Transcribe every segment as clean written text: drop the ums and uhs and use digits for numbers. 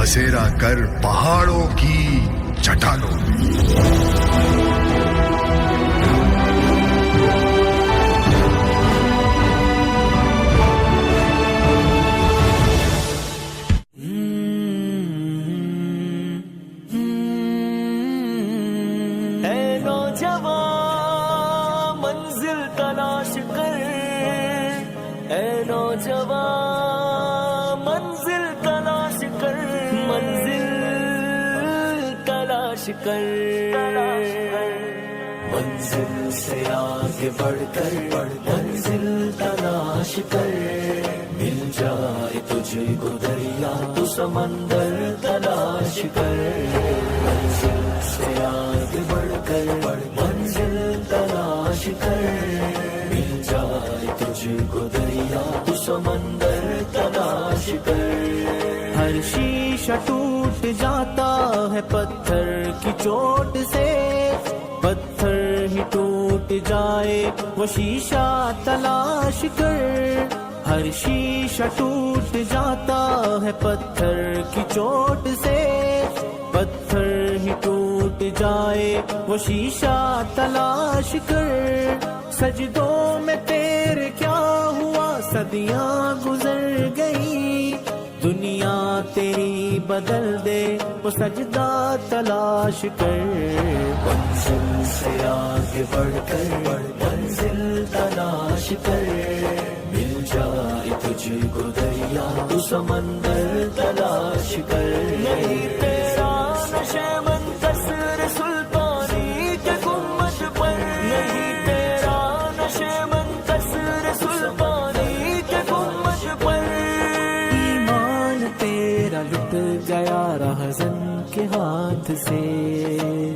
بسیرا کر پہاڑوں کی چٹانوں میں۔ منزل سے آگے بڑھ کر منزل تلاش کر، مل جائے تجھے کو دریا تو سمندر تلاش کر۔ منزل سے آگے بڑھ کر منزل تلاش کر، مل جائے تجھے کو دریا تو سمندر تلاش کر۔ ہر شیشہ ٹوٹ جاتا ہے پتھر کی چوٹ سے، پتھر ہی ٹوٹ جائے وہ شیشہ تلاش کر۔ ہر شیشہ ٹوٹ جاتا ہے پتھر کی چوٹ سے، پتھر ہی ٹوٹ جائے وہ شیشہ تلاش کر۔ سجدوں میں تیرے کیا ہوا، صدیاں گزر گئی، دنیا تیری بدل دے وہ سجدہ تلاش کر۔ منزل سے آگے بڑھ کر منزل تلاش کر، مل جائے تجھے کو دریا تو سمندر تلاش کر۔ نہیں تیرا نشے من قصر سلطانی کے گنبد پر، نہیں تیرا نشے من قصر سلطانی کے گنبد پر۔ ایمان تیرا لٹ گیا رہزن کے ہاتھ سے،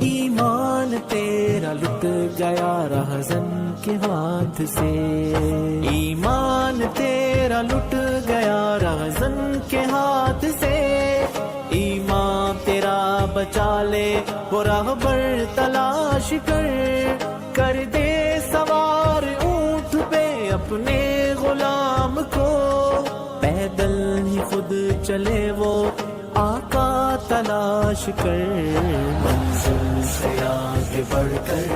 ایمان تیرا لٹ گیا رہزن کے ہاتھ سے، ایمان تیرا لٹ گیا رہزن کے ہاتھ سے۔ ایمان تیرا بچا لے وہ راہبر تلاش کر، کر دے سوار اونٹ پہ اپنے غلام کو، پیدل ہی خود چلے وہ آقا تلاش کر۔ منزل سے آگے بڑھ کر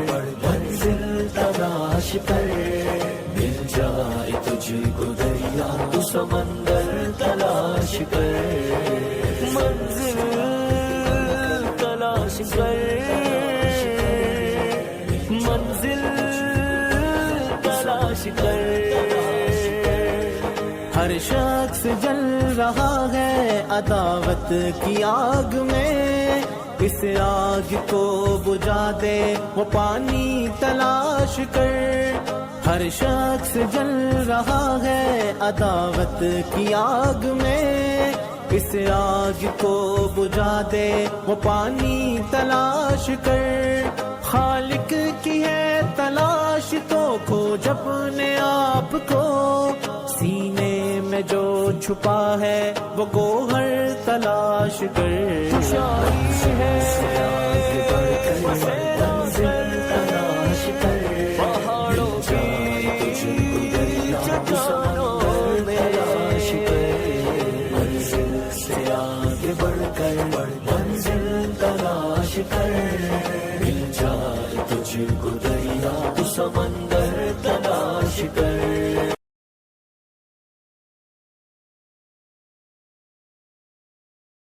منزل تلاش کر، مل جائے تجھے کو دریا تو سمندر تلاش کر۔ منزل تلاش کر، منزل تلاش کر۔ ہر شخص جل رہا ہے عداوت کی آگ میں، اس آگ کو بجھا دے وہ پانی تلاش کر۔ ہر شخص جل رہا ہے عداوت کی آگ میں، اس آگ کو بجھا دے وہ پانی تلاش کر۔ خالق کی ہے تلاش تو کھوج اپنے آپ کو، سینے میں جو چھپا ہے وہ گوہر تلاش کر۔ شاعری ہے منزل تلاش کر، پہاڑوں کی چٹانوں میں تلاش کر۔ منزل سے آگے بڑھ کر منزل تلاش کر، مل جائے تجھے کو